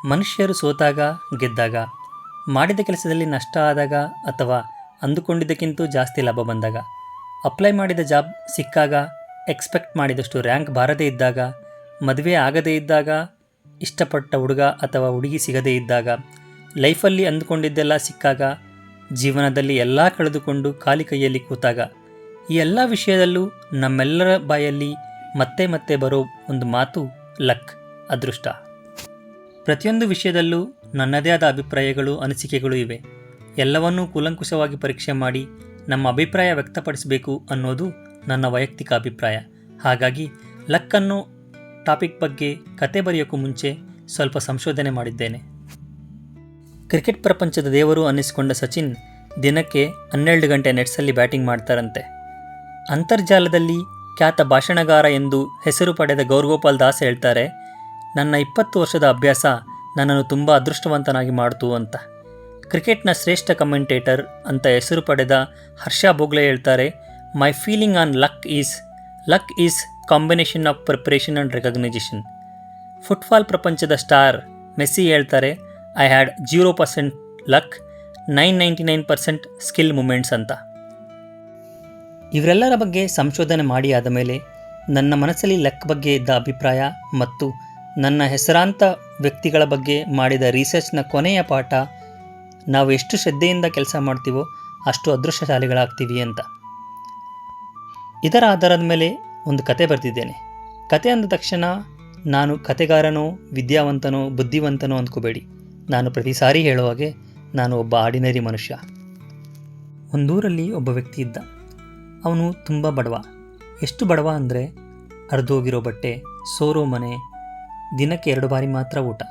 ಮನುಷ್ಯರು ಸೋತಾಗ, ಗೆದ್ದಾಗ, ಮಾಡಿದ ಕೆಲಸದಲ್ಲಿ ನಷ್ಟ ಆದಾಗ ಅಥವಾ ಅಂದುಕೊಂಡಿದ್ದಕ್ಕಿಂತ ಜಾಸ್ತಿ ಲಾಭ ಬಂದಾಗ, ಅಪ್ಲೈ ಮಾಡಿದ ಜಾಬ್ ಸಿಕ್ಕಾಗ, ಎಕ್ಸ್ಪೆಕ್ಟ್ ಮಾಡಿದಷ್ಟು ರ್ಯಾಂಕ್ ಬಾರದೇ ಇದ್ದಾಗ, ಮದುವೆ ಆಗದೇ ಇದ್ದಾಗ, ಇಷ್ಟಪಟ್ಟ ಹುಡುಗ ಅಥವಾ ಹುಡುಗಿ ಸಿಗದೇ ಇದ್ದಾಗ, ಲೈಫಲ್ಲಿ ಅಂದುಕೊಂಡಿದ್ದೆಲ್ಲ ಸಿಕ್ಕಾಗ, ಜೀವನದಲ್ಲಿ ಎಲ್ಲ ಕಳೆದುಕೊಂಡು ಖಾಲಿ ಕೈಯಲ್ಲಿ ಕೂತಾಗ, ಈ ಎಲ್ಲ ವಿಷಯದಲ್ಲೂ ನಮ್ಮೆಲ್ಲರ ಬಾಯಲ್ಲಿ ಮತ್ತೆ ಮತ್ತೆ ಬರೋ ಒಂದು ಮಾತು ಲಕ್, ಅದೃಷ್ಟ. ಪ್ರತಿಯೊಂದು ವಿಷಯದಲ್ಲೂ ನನ್ನದೇ ಆದ ಅಭಿಪ್ರಾಯಗಳು, ಅನಿಸಿಕೆಗಳು ಇವೆ. ಎಲ್ಲವನ್ನೂ ಕೂಲಂಕುಷವಾಗಿ ಪರೀಕ್ಷೆ ಮಾಡಿ ನಮ್ಮ ಅಭಿಪ್ರಾಯ ವ್ಯಕ್ತಪಡಿಸಬೇಕು ಅನ್ನೋದು ನನ್ನ ವೈಯಕ್ತಿಕ ಅಭಿಪ್ರಾಯ. ಹಾಗಾಗಿ ಲಕ್ ಅನ್ನೋ ಟಾಪಿಕ್ ಬಗ್ಗೆ ಕತೆ ಬರೆಯೋಕ್ಕೂ ಮುಂಚೆ ಸ್ವಲ್ಪ ಸಂಶೋಧನೆ ಮಾಡಿದ್ದೇನೆ. ಕ್ರಿಕೆಟ್ ಪ್ರಪಂಚದ ದೇವರು ಅನ್ನಿಸಿಕೊಂಡ ಸಚಿನ್ ದಿನಕ್ಕೆ 12 ಗಂಟೆ ನೆಟ್ಸಲ್ಲಿ ಬ್ಯಾಟಿಂಗ್ ಮಾಡ್ತಾರಂತೆ. ಅಂತರ್ಜಾಲದಲ್ಲಿ ಖ್ಯಾತ ಭಾಷಣಗಾರ ಎಂದು ಹೆಸರು ಪಡೆದ ಗೌರ್ಗೋಪಾಲ್ ದಾಸ್ ಹೇಳ್ತಾರೆ, ನನ್ನ 20 ವರ್ಷದ ಅಭ್ಯಾಸ ನನ್ನನ್ನು ತುಂಬ ಅದೃಷ್ಟವಂತನಾಗಿ ಮಾಡ್ತು ಅಂತ. ಕ್ರಿಕೆಟ್ನ ಶ್ರೇಷ್ಠ ಕಮೆಂಟೇಟರ್ ಅಂತ ಹೆಸರು ಪಡೆದ ಹರ್ಷ ಭೋಗ್ಲೆ ಹೇಳ್ತಾರೆ, my feeling on luck is combination of preparation and recognisation. Football ಪ್ರಪಂಚದ ಸ್ಟಾರ್ ಮೆಸ್ಸಿ ಹೇಳ್ತಾರೆ, I had 0% luck, 999% skill moments ಅಂತ. ಇವರೆಲ್ಲರ ಬಗ್ಗೆ ಸಂಶೋಧನೆ ಮಾಡಿ ಆದ ಮೇಲೆ ನನ್ನ ಮನಸ್ಸಲ್ಲಿ ಲಕ್ ಬಗ್ಗೆ ಇದ್ದ ಅಭಿಪ್ರಾಯ ಮತ್ತು ನನ್ನ ಹೆಸರಾಂತ ವ್ಯಕ್ತಿಗಳ ಬಗ್ಗೆ ಮಾಡಿದ ರಿಸರ್ಚ್ನ ಕೊನೆಯ ಪಾಠ, ನಾವು ಎಷ್ಟು ಶ್ರದ್ಧೆಯಿಂದ ಕೆಲಸ ಮಾಡ್ತೀವೋ ಅಷ್ಟು ಅದೃಷ್ಟಶಾಲಿಗಳಾಗ್ತೀವಿ ಅಂತ. ಇದರ ಆಧಾರದ ಮೇಲೆ ಒಂದು ಕತೆ ಬರೆದಿದ್ದೇನೆ. ಕತೆ ಅಂದ ತಕ್ಷಣ ನಾನು ಕತೆಗಾರನೋ, ವಿದ್ಯಾವಂತನೋ, ಬುದ್ಧಿವಂತನೋ ಅಂದ್ಕೋಬೇಡಿ. ನಾನು ಪ್ರತಿ ಸಾರಿ ಹೇಳೋ ಹಾಗೆ ನಾನು ಒಬ್ಬ ಆರ್ಡಿನರಿ ಮನುಷ್ಯ. ಒಂದೂರಲ್ಲಿ ಒಬ್ಬ ವ್ಯಕ್ತಿ ಇದ್ದ. ಅವನು ತುಂಬ ಬಡವ. ಎಷ್ಟು ಬಡವ ಅಂದರೆ ಅರ್ಧೋಗಿರೋ ಬಟ್ಟೆ, ಸೋರೋ ಮನೆ, ದಿನಕ್ಕೆ 2 ಬಾರಿ ಮಾತ್ರ ಊಟ.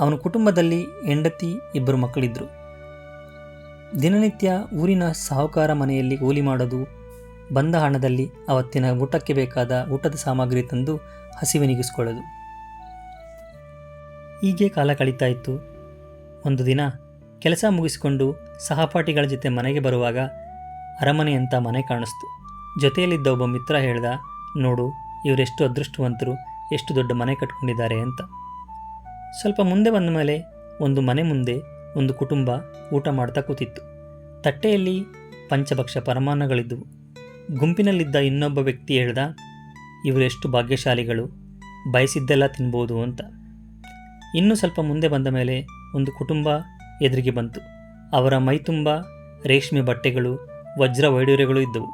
ಅವನ ಕುಟುಂಬದಲ್ಲಿ ಹೆಂಡತಿ, 2 ಮಕ್ಕಳಿದ್ದರು. ದಿನನಿತ್ಯ ಊರಿನ ಸಾಹುಕಾರ ಮನೆಯಲ್ಲಿ ಕೂಲಿ ಮಾಡೋದು, ಬಂದ ಹಣದಲ್ಲಿ ಅವತ್ತಿನ ಊಟಕ್ಕೆ ಬೇಕಾದ ಊಟದ ಸಾಮಗ್ರಿ ತಂದು ಹಸಿವೆ ನೀಗಿಸ್ಕೊಳ್ಳೋದು. ಹೀಗೆ ಕಾಲ ಕಳೀತಾ ಇತ್ತು. ಒಂದು ದಿನ ಕೆಲಸ ಮುಗಿಸಿಕೊಂಡು ಸಹಪಾಠಿಗಳ ಜೊತೆ ಮನೆಗೆ ಬರುವಾಗ ಅರಮನೆ ಅಂತ ಮನೆ ಕಾಣಿಸ್ತು. ಜೊತೆಯಲ್ಲಿದ್ದ ಒಬ್ಬ ಮಿತ್ರ ಹೇಳ್ದ, ನೋಡು ಇವರೆಷ್ಟು ಅದೃಷ್ಟವಂತರು, ಎಷ್ಟು ದೊಡ್ಡ ಮನೆ ಕಟ್ಕೊಂಡಿದ್ದಾರೆ ಅಂತ. ಸ್ವಲ್ಪ ಮುಂದೆ ಬಂದ ಮೇಲೆ ಒಂದು ಮನೆ ಮುಂದೆ ಒಂದು ಕುಟುಂಬ ಊಟ ಮಾಡ್ತಾ ಕೂತಿತ್ತು. ತಟ್ಟೆಯಲ್ಲಿ ಪಂಚಭಕ್ಷ ಪರಮಾನ್ನಗಳಿದ್ದವು. ಗುಂಪಿನಲ್ಲಿದ್ದ ಇನ್ನೊಬ್ಬ ವ್ಯಕ್ತಿ ಹೇಳ್ದ, ಇವರೆಷ್ಟು ಭಾಗ್ಯಶಾಲಿಗಳು, ಬಯಸಿದ್ದೆಲ್ಲ ತಿನ್ಬೋದು ಅಂತ. ಇನ್ನು ಸ್ವಲ್ಪ ಮುಂದೆ ಬಂದ ಮೇಲೆ ಒಂದು ಕುಟುಂಬ ಎದುರಿಗೆ ಬಂತು. ಅವರ ಮೈ ತುಂಬ ರೇಷ್ಮೆ ಬಟ್ಟೆಗಳು, ವಜ್ರ ವೈಡೂರ್ಯಗಳು ಇದ್ದವು.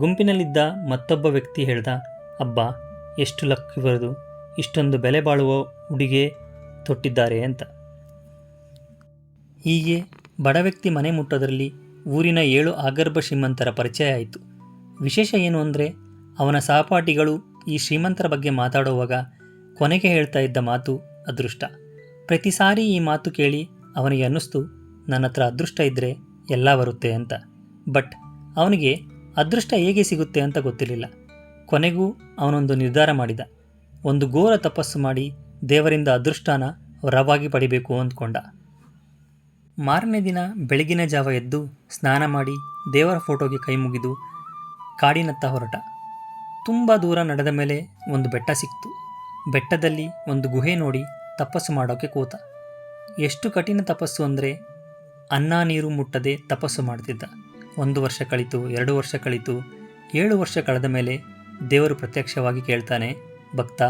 ಗುಂಪಿನಲ್ಲಿದ್ದ ಮತ್ತೊಬ್ಬ ವ್ಯಕ್ತಿ ಹೇಳ್ದ, ಅಬ್ಬಾ ಎಷ್ಟು ಲಕ್ ಇವರದು, ಇಷ್ಟೊಂದು ಬೆಲೆ ಬಾಳುವ ಉಡುಗೆ ತೊಟ್ಟಿದ್ದಾರೆ ಅಂತ. ಹೀಗೆ ಬಡ ವ್ಯಕ್ತಿ ಮನೆ ಮುಟ್ಟೋದರಲ್ಲಿ ಊರಿನ 7 ಆಗರ್ಭ ಶ್ರೀಮಂತರ ಪರಿಚಯ ಆಯಿತು. ವಿಶೇಷ ಏನು ಅಂದರೆ ಅವನ ಸಹಪಾಠಿಗಳು ಈ ಶ್ರೀಮಂತರ ಬಗ್ಗೆ ಮಾತಾಡುವಾಗ ಕೊನೆಗೆ ಹೇಳ್ತಾ ಇದ್ದ ಮಾತು ಅದೃಷ್ಟ. ಪ್ರತಿ ಸಾರಿ ಈ ಮಾತು ಕೇಳಿ ಅವನಿಗೆ ಅನ್ನಿಸ್ತು, ನನ್ನ ಹತ್ರ ಅದೃಷ್ಟ ಇದ್ದರೆ ಎಲ್ಲ ಬರುತ್ತೆ ಅಂತ. ಬಟ್ ಅವನಿಗೆ ಅದೃಷ್ಟ ಹೇಗೆ ಸಿಗುತ್ತೆ ಅಂತ ಗೊತ್ತಿರಲಿಲ್ಲ. ಕೊನೆಗೂ ಅವನೊಂದು ನಿರ್ಧಾರ ಮಾಡಿದ. ಒಂದು ಘೋರ ತಪಸ್ಸು ಮಾಡಿ ದೇವರಿಂದ ಅದೃಷ್ಟನ ವರವಾಗಿ ಪಡಿಬೇಕು ಅಂದ್ಕೊಂಡ. ಮಾರನೇ ದಿನ ಬೆಳಗಿನ ಜಾವ ಎದ್ದು ಸ್ನಾನ ಮಾಡಿ ದೇವರ ಫೋಟೋಗೆ ಕೈ ಮುಗಿದು ಕಾಡಿನತ್ತ ಹೊರಟ. ತುಂಬ ದೂರ ನಡೆದ ಮೇಲೆ ಒಂದು ಬೆಟ್ಟ ಸಿಕ್ತು. ಬೆಟ್ಟದಲ್ಲಿ ಒಂದು ಗುಹೆ ನೋಡಿ ತಪಸ್ಸು ಮಾಡೋಕ್ಕೆ ಕೂತ. ಎಷ್ಟು ಕಠಿಣ ತಪಸ್ಸು ಅಂದರೆ ಅನ್ನ ನೀರು ಮುಟ್ಟದೆ ತಪಸ್ಸು ಮಾಡ್ತಿದ್ದ. 1 ವರ್ಷ ಕಳಿತು, 2 ವರ್ಷ ಕಳಿತು, 7 ವರ್ಷ ಕಳೆದ ಮೇಲೆ ದೇವರು ಪ್ರತ್ಯಕ್ಷವಾಗಿ ಕೇಳ್ತಾನೆ, ಭಕ್ತ,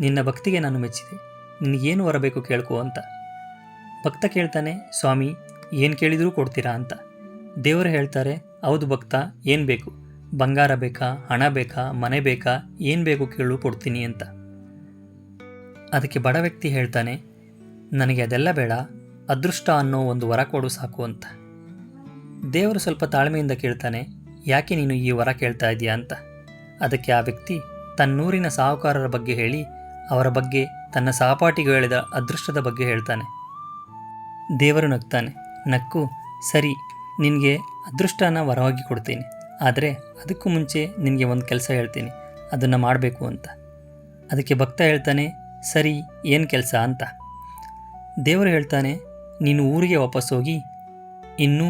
ನಿನ್ನ ಭಕ್ತಿಗೆ ನಾನು ಮೆಚ್ಚಿದೆ, ನಿನಗೇನು ಬರಬೇಕು ಕೇಳ್ಕೊ ಅಂತ. ಭಕ್ತ ಕೇಳ್ತಾನೆ, ಸ್ವಾಮಿ ಏನು ಕೇಳಿದರೂ ಕೊಡ್ತೀರಾ ಅಂತ. ದೇವರು ಹೇಳ್ತಾರೆ, ಹೌದು ಭಕ್ತ, ಏನು ಬೇಕು, ಬಂಗಾರ ಬೇಕಾ, ಹಣ ಬೇಕಾ, ಮನೆ ಬೇಕಾ, ಏನು ಬೇಕು ಕೇಳು, ಕೊಡ್ತೀನಿ ಅಂತ. ಅದಕ್ಕೆ ಬಡ ವ್ಯಕ್ತಿ ಹೇಳ್ತಾನೆ, ನನಗೆ ಅದೆಲ್ಲ ಬೇಡ, ಅದೃಷ್ಟ ಅನ್ನೋ ಒಂದು ವರ ಕೊಡು ಸಾಕು ಅಂತ. ದೇವರು ಸ್ವಲ್ಪ ತಾಳ್ಮೆಯಿಂದ ಕೇಳ್ತಾನೆ, ಯಾಕೆ ನೀನು ಈ ವರ ಕೇಳ್ತಾ ಇದೆಯಾ ಅಂತ. ಅದಕ್ಕೆ ಆ ವ್ಯಕ್ತಿ ತನ್ನೂರಿನ ಸಾಹುಕಾರರ ಬಗ್ಗೆ ಹೇಳಿ ಅವರ ಬಗ್ಗೆ ತನ್ನ ಸಹಪಾಠಿಗೆ ಹೇಳಿದ ಅದೃಷ್ಟದ ಬಗ್ಗೆ ಹೇಳ್ತಾನೆ. ದೇವರು ನಗ್ತಾನೆ. ನಕ್ಕು, ಸರಿ, ನಿನಗೆ ಅದೃಷ್ಟನ ವರವಾಗಿ ಕೊಡ್ತೀನಿ, ಆದರೆ ಅದಕ್ಕೂ ಮುಂಚೆ ನಿನಗೆ ಒಂದು ಕೆಲಸ ಹೇಳ್ತೀನಿ, ಅದನ್ನು ಮಾಡಬೇಕು ಅಂತ. ಅದಕ್ಕೆ ಭಕ್ತ ಹೇಳ್ತಾನೆ, ಸರಿ, ಏನು ಕೆಲಸ ಅಂತ. ದೇವರು ಹೇಳ್ತಾನೆ, ನೀನು ಊರಿಗೆ ವಾಪಸ್ ಹೋಗಿ ಇನ್ನೂ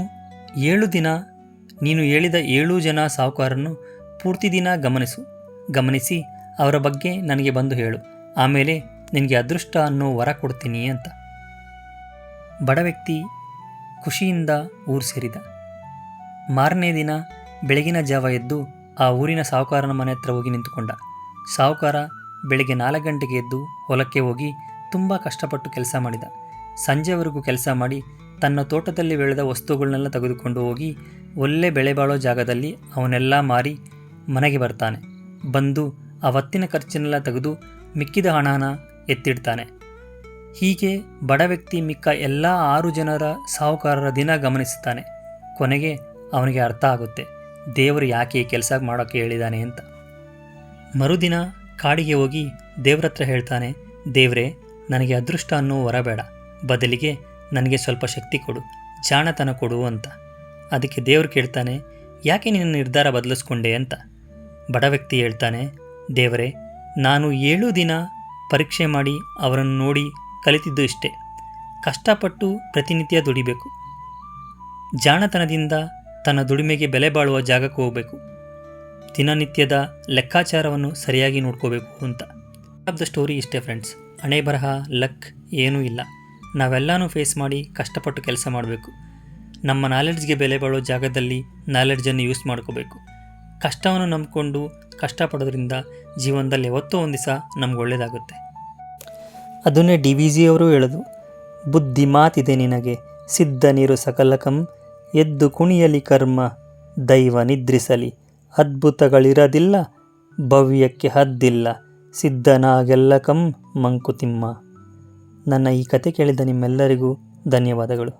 7 ದಿನ ನೀನು ಹೇಳಿದ 7 ಜನ ಸಾಹುಕಾರನ್ನು ಪೂರ್ತಿ ದಿನ ಗಮನಿಸಿ ಅವರ ಬಗ್ಗೆ ನನಗೆ ಬಂದು ಹೇಳು. ಆಮೇಲೆ ನಿನಗೆ ಅದೃಷ್ಟ ಅನ್ನೋ ವರ ಕೊಡ್ತೀನಿ ಅಂತ. ಬಡ ವ್ಯಕ್ತಿ ಖುಷಿಯಿಂದ ಊರು ಸೇರಿದ. ಮಾರನೇ ದಿನ ಬೆಳಗಿನ ಜಾವ ಎದ್ದು ಆ ಊರಿನ ಸಾಹುಕಾರನ ಮನೆ ಹತ್ರ ಹೋಗಿ ನಿಂತುಕೊಂಡ. ಸಾಹುಕಾರ ಬೆಳಗ್ಗೆ 4 ಗಂಟೆಗೆ ಎದ್ದು ಹೊಲಕ್ಕೆ ಹೋಗಿ ತುಂಬ ಕಷ್ಟಪಟ್ಟು ಕೆಲಸ ಮಾಡಿದ. ಸಂಜೆವರೆಗೂ ಕೆಲಸ ಮಾಡಿ ತನ್ನ ತೋಟದಲ್ಲಿ ಬೆಳೆದ ವಸ್ತುಗಳನ್ನೆಲ್ಲ ತೆಗೆದುಕೊಂಡು ಹೋಗಿ ಒಳ್ಳೆ ಬೆಳೆ ಬಾಳೋ ಜಾಗದಲ್ಲಿ ಅವನ್ನೆಲ್ಲ ಮಾರಿ ಮನೆಗೆ ಬರ್ತಾನೆ. ಬಂದು ಅವತ್ತಿನ ಖರ್ಚನ್ನೆಲ್ಲ ತೆಗೆದು ಮಿಕ್ಕಿದ ಹಣನ ಎತ್ತಿಡ್ತಾನೆ. ಹೀಗೆ ಬಡ ವ್ಯಕ್ತಿ ಮಿಕ್ಕ ಎಲ್ಲ 6 ಜನರ ಸಾಹುಕಾರರ ದಿನ ಗಮನಿಸುತ್ತಾನೆ. ಕೊನೆಗೆ ಅವನಿಗೆ ಅರ್ಥ ಆಗುತ್ತೆ ದೇವರು ಯಾಕೆ ಈ ಕೆಲಸ ಮಾಡೋಕ್ಕೆ ಹೇಳಿದ್ದಾನೆ ಅಂತ. ಮರುದಿನ ಕಾಡಿಗೆ ಹೋಗಿ ದೇವ್ರ ಹತ್ರ ಹೇಳ್ತಾನೆ, ದೇವ್ರೇ, ನನಗೆ ಅದೃಷ್ಟ ಅನ್ನೋ ವರ ಬೇಡ, ಬದಲಿಗೆ ನನಗೆ ಸ್ವಲ್ಪ ಶಕ್ತಿ ಕೊಡು, ಜಾಣತನ ಕೊಡು ಅಂತ. ಅದಕ್ಕೆ ದೇವ್ರು ಕೇಳ್ತಾನೆ, ಯಾಕೆ ನಿನ್ನ ನಿರ್ಧಾರ ಬದಲಿಸ್ಕೊಂಡೆ ಅಂತ. ಬಡ ವ್ಯಕ್ತಿ ಹೇಳ್ತಾನೆ, ದೇವರೇ, ನಾನು 7 ದಿನ ಪರೀಕ್ಷೆ ಮಾಡಿ ಅವರನ್ನು ನೋಡಿ ಕಲಿತಿದ್ದು ಇಷ್ಟೇ. ಕಷ್ಟಪಟ್ಟು ಪ್ರತಿನಿತ್ಯ ದುಡಿಬೇಕು, ಜಾಣತನದಿಂದ ತನ್ನ ದುಡಿಮೆಗೆ ಬೆಲೆ ಬಾಳುವ ಜಾಗಕ್ಕೆ ಹೋಗಬೇಕು, ದಿನನಿತ್ಯದ ಲೆಕ್ಕಾಚಾರವನ್ನು ಸರಿಯಾಗಿ ನೋಡ್ಕೋಬೇಕು ಅಂತ. ಆಫ್ ದ ಸ್ಟೋರಿ ಇಷ್ಟೇ ಫ್ರೆಂಡ್ಸ್. ಹಣೆ ಬರಹ, ಲಕ್ ಏನೂ ಇಲ್ಲ. ನಾವೆಲ್ಲನೂ ಫೇಸ್ ಮಾಡಿ ಕಷ್ಟಪಟ್ಟು ಕೆಲಸ ಮಾಡಬೇಕು. ನಮ್ಮ ನಾಲೆಡ್ಜ್ಗೆ ಬೆಲೆ ಬಾಳೋ ಜಾಗದಲ್ಲಿ ನಾಲೆಡ್ಜನ್ನು ಯೂಸ್ ಮಾಡ್ಕೋಬೇಕು. ಕಷ್ಟವನ್ನು ನಂಬಿಕೊಂಡು ಕಷ್ಟಪಡೋದ್ರಿಂದ ಜೀವನದಲ್ಲಿ ಯಾವತ್ತೋ ಒಂದು ದಿವಸ ನಮ್ಗೆ ಒಳ್ಳೆಯದಾಗುತ್ತೆ. ಅದನ್ನೇ DVG ಅವರು ಹೇಳೋದು, ಬುದ್ಧಿ ಮಾತಿದೆ ನಿನಗೆ, ಸಿದ್ಧ ನೀರು ಸಕಲಕಂ, ಎದ್ದು ಕುಣಿಯಲಿ ಕರ್ಮ, ದೈವ ನಿದ್ರಿಸಲಿ, ಅದ್ಭುತಗಳಿರದಿಲ್ಲ, ಭವ್ಯಕ್ಕೆ ಹದ್ದಿಲ್ಲ, ಸಿದ್ಧನಾಗೆಲ್ಲ ಕಂ ಮಂಕುತಿಮ್ಮ. ನನ್ನ ಈ ಕತೆ ಕೇಳಿದ ನಿಮ್ಮೆಲ್ಲರಿಗೂ ಧನ್ಯವಾದಗಳು.